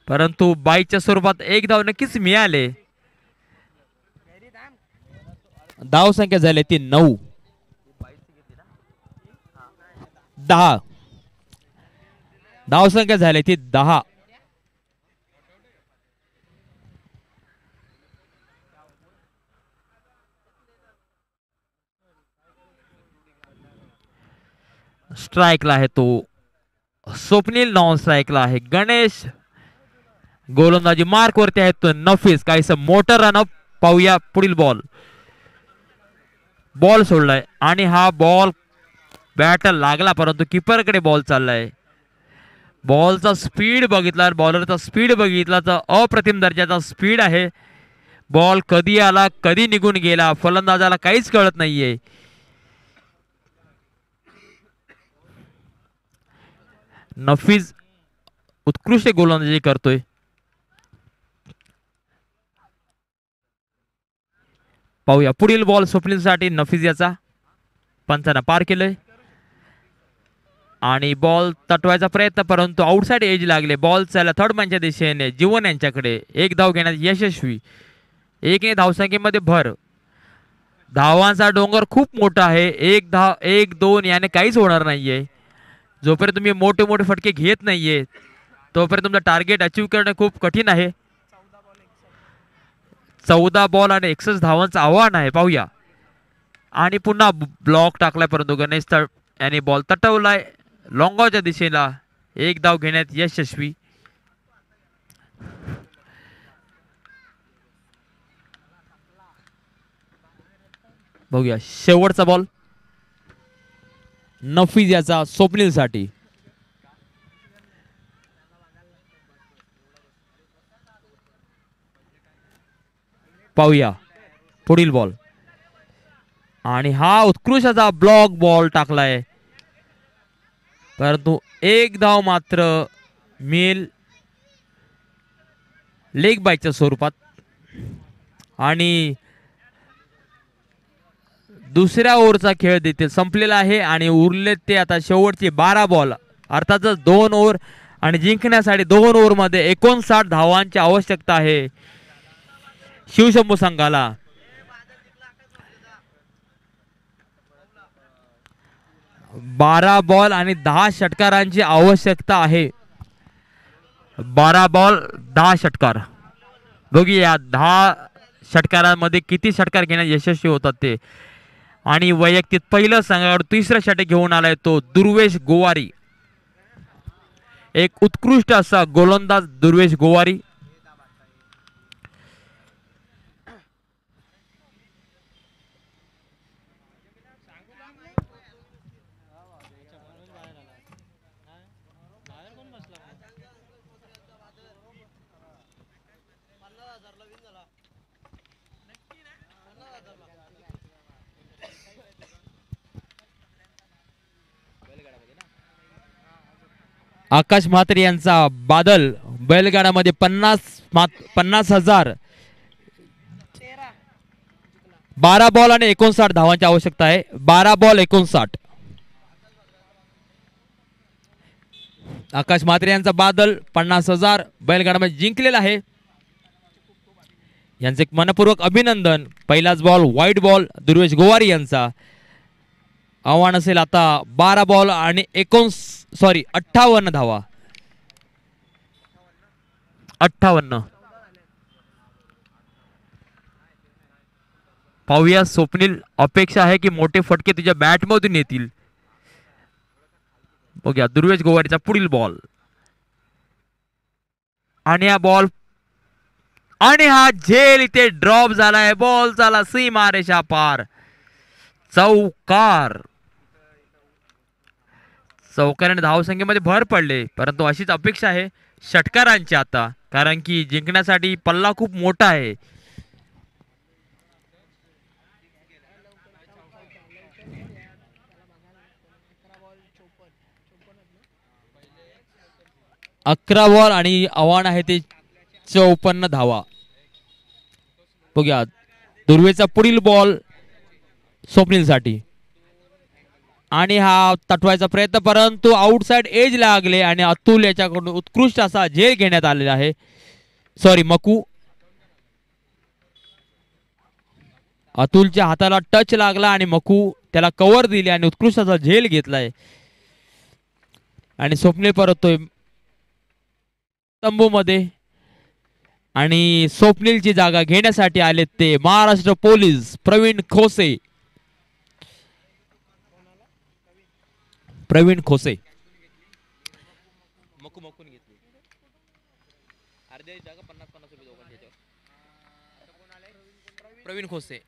परंतु बाईच्या स्वरूपात एक धाव नक्कीच मिळाले. धाव संख्या झाली ती 9. 10 धाव संख्या झाली ती 10. स्ट्राईकला आहे तो स्वप्नील, नॉन स्ट्राईकला आहे गणेश. गोलंदाजी मार्क वरती आहे तो नफीस. काहीस मोटर रनअप. पाहूया पुढील बॉल सोडलाय आणि हा बॉल बॅट लागला, परंतु किपरकडे बॉल चाललाय. बॉलचा स्पीड बघितला, बॉलरचा स्पीड बघितला तर अप्रतिम दर्जाचा स्पीड आहे. बॉल कधी आला कधी निघून गेला फलंदाजाला काहीच कळत नाहीये. नफीस उत्कृष्ट गोलंदाजी करतोय. पाहूया पुढील बॉल स्वप्नीलसाठी. नफीस याचा पंचानं पार केलंय आणि बॉल तटवायचा प्रयत्न, परंतु आउटसाइड एज लागले. बॉल चालला थर्ड मॅनच्या दिशेने. जीवन यांच्याकडे एक धाव घेण्यात यशस्वी. 1 धावसंख्येमध्ये भर. धावांचा डोंगर खूप मोठा आहे. 1 2 याने काहीच होणार नाहीये. जोपर्यंत तुम्ही मोठे मोठे फटके घेत नाहीये तोपर्यंत तुमचं टार्गेट अचीव करणं खूप कठीण आहे. 14 बॉल आणि 61 धावांचं आव्हान आहे. पाहूया आणि पुन्हा ब्लॉक टाकलाय, परंतु गणेश याने बॉल तटवलाय लॉंगॉच्या दिशेला. 1 धाव घेण्यात यशस्वी. बघूया शेवटचा बॉल नफीस याचा स्वप्नील साठी. पाहूया पुढील बॉल आणि हा उत्कृष्ट असा ब्लॉक बॉल टाकलाय, परंतु 1 धाव मात्र मिळेल लेग बायच्या स्वरूपात. आणि दुसऱ्या ओव्हरचा खेळ देखील संपलेला आहे आणि उरले ते आता शेवटचे 12 बॉल, अर्थातच 2 ओव्हर आणि जिंकण्यासाठी 2 ओव्हर मध्ये 59 धावांची आवश्यकता आहे शिवशंभू संघाला. बारा बॉल आणि 10 षटकारांची आवश्यकता आहे. 12 बॉल 10 षटकार. बघूया 10 षटकारांमध्ये किती षटकार घेण्यात यशस्वी होतात ते. आणि वैयक्तिक पहिलं संघाकडून तिसरं षटक घेऊन आलाय तो दुर्वेश गोवारी. एक उत्कृष्ट असा गोलंदाज दुर्वेश गोवारी. आकाश म्हात्रे यांचा बादल बैलगाड्यामध्ये 50,000 12 बॉल आणि 59 धावांची आवश्यकता आहे. 12 बॉल 59. आकाश म्हात्रे यांचा बादल 50,000 बैलगाड्यामध्ये जिंकलेला आहे. यांचे मनपूर्वक अभिनंदन. पहिलाच ball white ball Durvesh Gowari यांचा. आव्हान असेल आता 12 बॉल आणि 58 धावा. 58. पाहूया स्वप्नील, अपेक्षा आहे की मोठे फटके तुझ्या बॅट मधून येतील. बघूया दुर्वेश गोवारीचा पुढील बॉल आणि हा बॉल आणि हा झेल इथे ड्रॉप झालाय. बॉल झाला सीमारेषा पार. चौकार. चौकाराने धावसंख्येमध्ये भर पडले, परंतु अशीच अपेक्षा आहे षटकारांची आता, कारण की जिंकण्यासाठी पल्ला खूप मोठा आहे. अकरा बॉल आणि आव्हान आहे ते 54 धावा. बघूया दुर्वेचा पुढील बॉल स्वप्नील साठी आणि हा तटवायचा प्रयत्न, परंतु आउटसाइड एज लागले आणि अतुल याच्याकडून उत्कृष्ट असा झेल घेण्यात आलेला आहे. सॉरी, मकू. अतुलच्या हाताला टच लागला आणि मकू त्याला कव्हर दिले आणि उत्कृष्ट असा झेल घेतलाय आणि स्वप्नील परततोय तंबू मध्ये आणि स्वप्नीलची जागा घेण्यासाठी आले ते महाराष्ट्र पोलीस प्रवीण खोसे. प्रवीण खोसे प्रवीण खोसे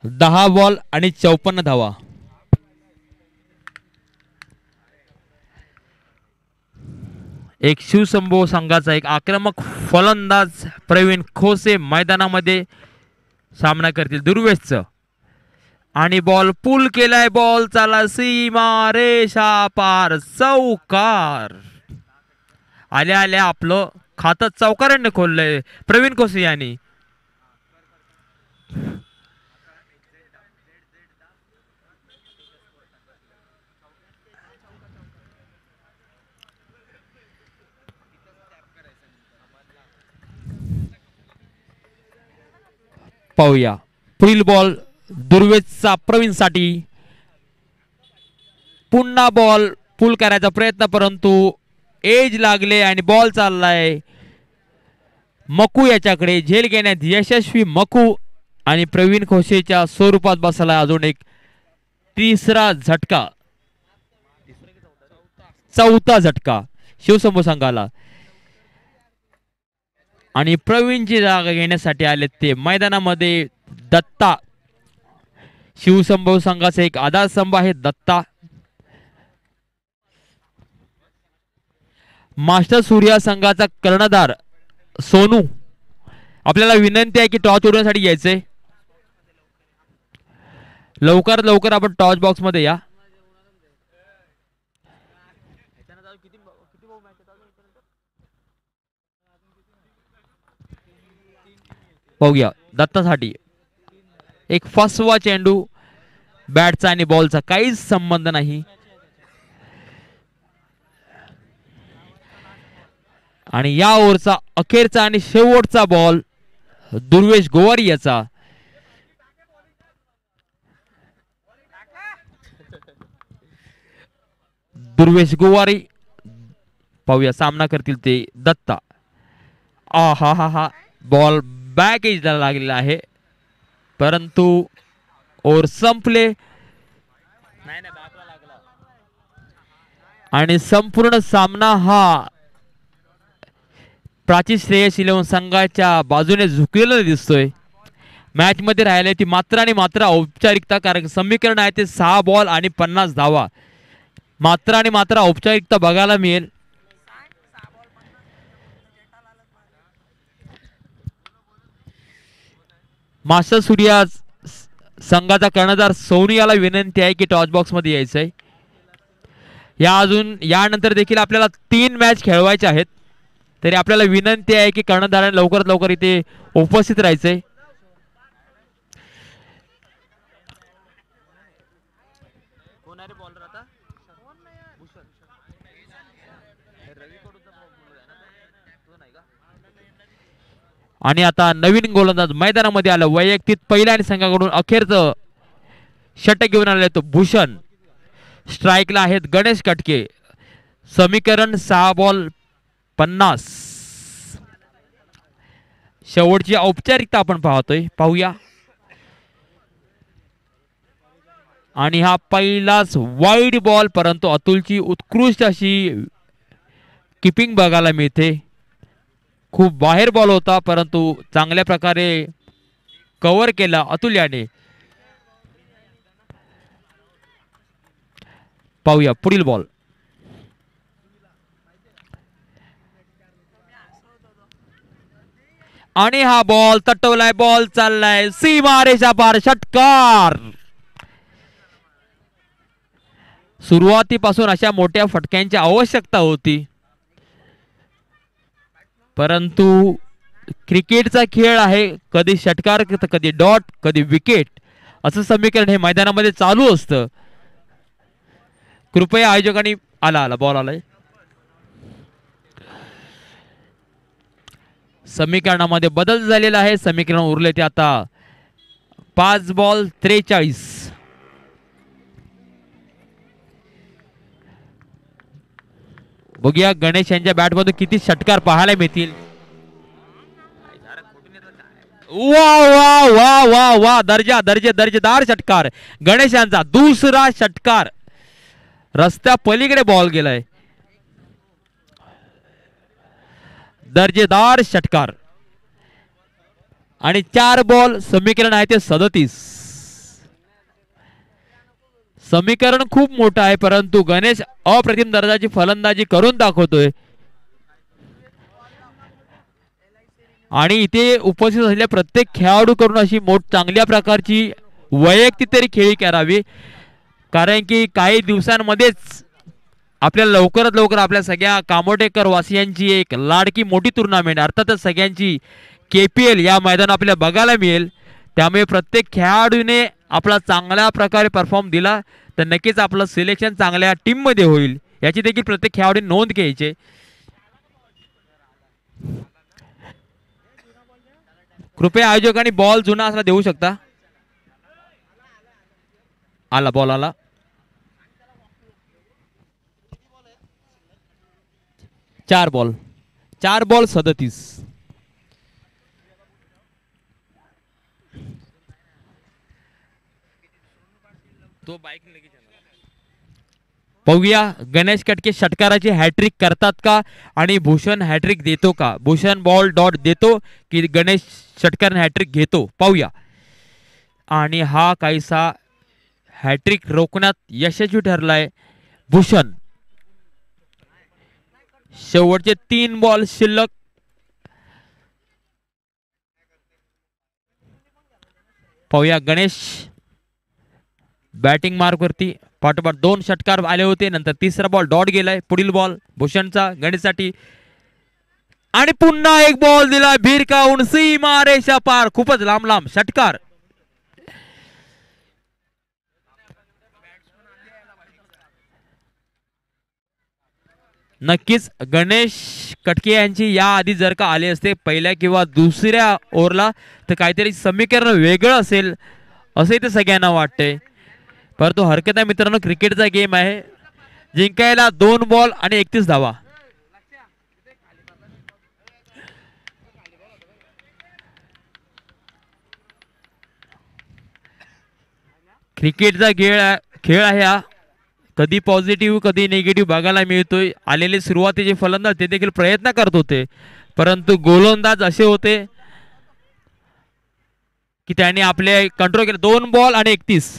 10 बॉल आणि 54 धावा. एक शिवसंभो संघाचा एक आक्रमक फलंदाज प्रवीण खोसे मैदानामध्ये सामना करतील दुर्वेशचं आणि बॉल पुल केलाय. बॉल चाला सीमा रेषा पार. चौकार. आल्या आल्या आपलं खातं चौकारांनी खोललंय प्रवीण खोसे यांनी. पाहूया पुढील बॉल दुर्वेशचा प्रवीण साठी. पुन्हा बॉल पुल करायचा प्रयत्न, परंतु एज लागले आणि बॉल चाललाय मकू याच्याकडे. झेल घेण्यात यशस्वी मकू आणि प्रवीण खोसेच्या स्वरूपात बसला अजून एक तिसरा झटका, चौथा झटका शिवसंभो संघाला आणि प्रवीणची जागा घेण्यासाठी आले ते मैदानामध्ये दत्ता. शिवसंभो संघाचा एक आधारस्तंभ आहे दत्ता. मास्टर सूर्या संघाचा कर्णधार सोनू. आपल्याला विनंती आहे की टॉस उडवण्यासाठी यायचंय. लवकर लवकर आपण टॉस बॉक्स मध्ये या. बघूया दत्तासाठी एक फसवा चेंडू. बॅटचा आणि बॉलचा काहीच संबंध नाही आणि या ओव्हरचा अखेरचा आणि शेवटचा बॉल दुर्वेश गोवारी याचा. दुर्वेश गोवारी पाहूया सामना करतील ते दत्ता. हा बॉल बॅक एजला लागलेला आहे, परंतु ओव्हर संपले आणि संपूर्ण सामना हा प्राची श्रेयस 11 संघाच्या बाजूने झुकलेला दिसतोय. मॅच मध्ये राहिले ती मात्र आणि मात्र औपचारिकता, कारण समीकरण आहे ते 6 बॉल आणि 50 धावा. मात्र आणि मात्र औपचारिकता बघायला मिळेल. मास्टर सूर्या संघाचा कर्णधार सोनू याला विनंती आहे की टॉस बॉक्स मध्ये यायचंय. यानंतर देखील आपल्याला 3 मॅच खेळवायचे आहेत. तरी आपल्याला विनंती आहे की कर्णधाराने लवकरात लवकर इथे उपस्थित राहायचंय. आणि आता नवीन गोलंदाज मैदानामध्ये आलं. वैयक्तिक पहिल्या आणि संघाकडून अखेरचं षटक घेऊन आले तो भूषण. स्ट्राईकला आहेत गणेश कटके. समीकरण 6 बॉल 50. शेवटची औपचारिकता आपण पाहूया. आणि हा पहिलाच वाईड बॉल, परंतु अतुलची उत्कृष्ट अशी किपिंग बघायला मिळते. खूप बाहेर बॉल होता, परंतु चांगल्या प्रकारे कव्हर केला अतुल याने. पाहूया पुढील बॉल. आणि हा बॉल तटवलाय. बॉल चाललाय सीमारेषा पार. षटकार. सुरुवातीपासून अशा मोठ्या फटक्यांची आवश्यकता होती, परंतु क्रिकेटचा खेळ आहे. कधी षटकार, कधी डॉट, कधी विकेट, असं समीकरण हे मैदानामध्ये चालू असतं. कृपया आयोजकांनी आला बॉल आलाय. समीकरणामध्ये बदल झालेला आहे. समीकरण उरले ते आता 5 बॉल 43. बघूया गणेश यांच्या बॅटमधून किती षटकार पाहायला मिळतील. वा वा वा वा वा. दर्जेदार षटकार. गणेश यांचा दुसरा षटकार. रस्त्या पलीकडे बॉल गेलाय. दर्जेदार षटकार. आणि 4 बॉल. समीकरण आहे ते 37. समीकरण खूप मोठं आहे, परंतु गणेश अप्रतिम दर्जाची फलंदाजी करून दाखवतोय. आणि इथे उपस्थित असलेल्या प्रत्येक खेळाडूकडून अशी चांगल्या प्रकारची वैयक्तिक तरी खेळी करावी, कारण की काही दिवसांमध्येच आपल्याला लवकरात लवकर आपल्या सगळ्या कामोटेकर वासियांची एक लाडकी मोठी टुर्नामेंट, अर्थातच सगळ्यांची KPL या मैदानात आपल्याला बघायला मिळेल. त्यामुळे प्रत्येक खेळाडूने आपला चांगल्या प्रकारे परफॉर्म दिला तर नक्कीच आपलं सिलेक्शन चांगल्या टीम मध्ये होईल, याची देखील प्रत्येक खेळाडूने नोंद घ्यायची. कृपया आयोजकांनी बॉल जुना असला देऊ शकता. आला बॉल आला. चार बॉल 37. तो बाइक पाहूया गणेश कटके षटकाराची हॅट्रिक करतात का आणि भूषण हॅट्रिक देतो का. भूषण बॉल डॉट देतो की गणेश षटकार हॅट्रिक घेतो, पाहूया. आणि हा काहीसा हॅट्रिक रोखण्यात यशस्वी ठरलाय भूषण. शेवटचे 3 बॉल शिल्लक. पाहूया गणेश बॅटिंग मार्क वरती. पाठोपाठ 2 षटकार आले होते, नंतर तिसरा बॉल डॉट गेलाय. पुढील बॉल भूषणचा गणेशसाठी. आणि पुन्हा एक बॉल दिला भिरकावून सीमा रेषा पार. खूपच लांब षटकार. नक्कीच गणेश कटके यांची या आधी जर का आले असते पहिल्या किंवा दुसऱ्या ओव्हरला तर काहीतरी समीकरण वेगळं असेल असं इथे सगळ्यांना वाटतंय. परंतु हरकत आहे मित्रांनो, क्रिकेटचा गेम आहे. जिंकायला 2 बॉल आणि 31 धावा. क्रिकेटचा खेळ आहे हा. कधी पॉझिटिव्ह कधी निगेटिव्ह बघायला मिळतोय. आलेले सुरुवातीचे फलंदाज ते देखील प्रयत्न करत होते, परंतु गोलंदाज असे होते की त्यांनी आपले कंट्रोल केले. 2 बॉल आणि 31.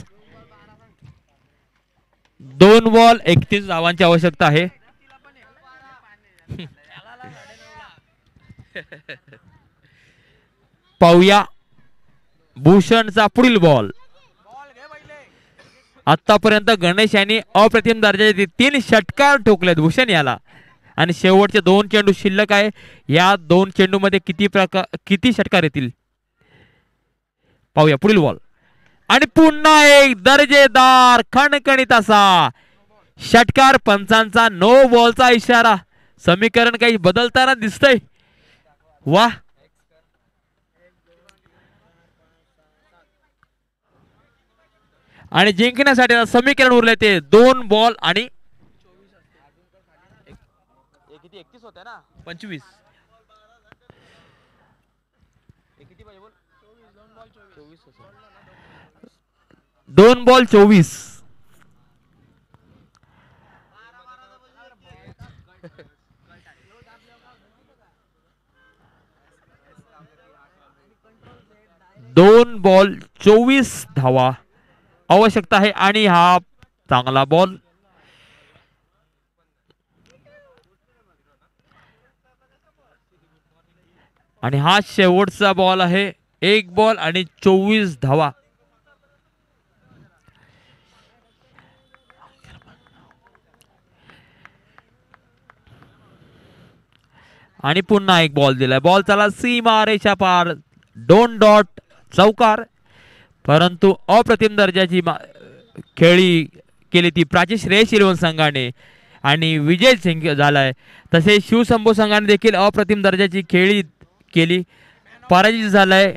2 बॉल 31 धावांची आवश्यकता आहे. पाहूया भूषणचा पुढील बॉल. आतापर्यंत गणेश यांनी अप्रतिम दर्जाचे 3 षटकार ठोकलेत भूषण याला. आणि शेवटचे 2 चेंडू शिल्लक आहे. या 2 चेंडूमध्ये किती षटकार येतील पाहूया. पुढील बॉल आणि पुन्हा एक दर्जेदार खणखणीत असा षटकार. पंचांचा नो बॉलचा इशारा. समीकरण काही बदलताना दिसतंय. वा आणि जिंकण्यासाठी समीकरण उरले ते 2 बॉल आणि 31 होत्या ना 25. 2 बॉल 24. दोन बॉल 24 धावा आवश्यकता आहे. आणि हा चांगला बॉल. आणि हा शेवटचा बॉल आहे. 1 बॉल आणि 24 धावा. आणि पुन्हा एक बॉल दिलाय. बॉल चला सीमा रेषा पार. 2 डॉट चौकार. परंतु अप्रतिम दर्जाची खेळी केली ती प्राची श्रेयस इलेव्हन संघाने आणि विजय सिंग झालाय. तसेच शिवशंभू संघाने देखील अप्रतिम दर्जाची खेळी केली. पराजित झालाय.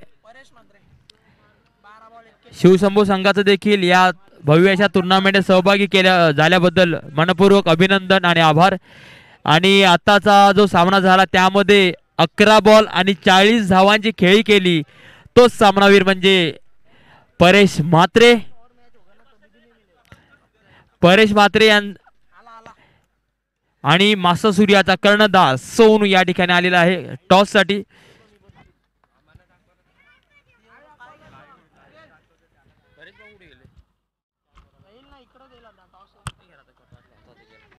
शिवशंभू संघाचं देखील या भव्य अशा टुर्नामेंट सहभागी झाल्याबद्दल मनपूर्वक अभिनंदन आणि आभार. आणि आताचा जो सामना झाला त्यामध्ये 11 बॉल आणि 40 धावांची खेळी केली. तोच सामनावीर म्हणजे परेश म्हात्रे. आणि मास्टर सूर्याचा कर्णधार सोनू या ठिकाणी आलेला आहे टॉस साठी.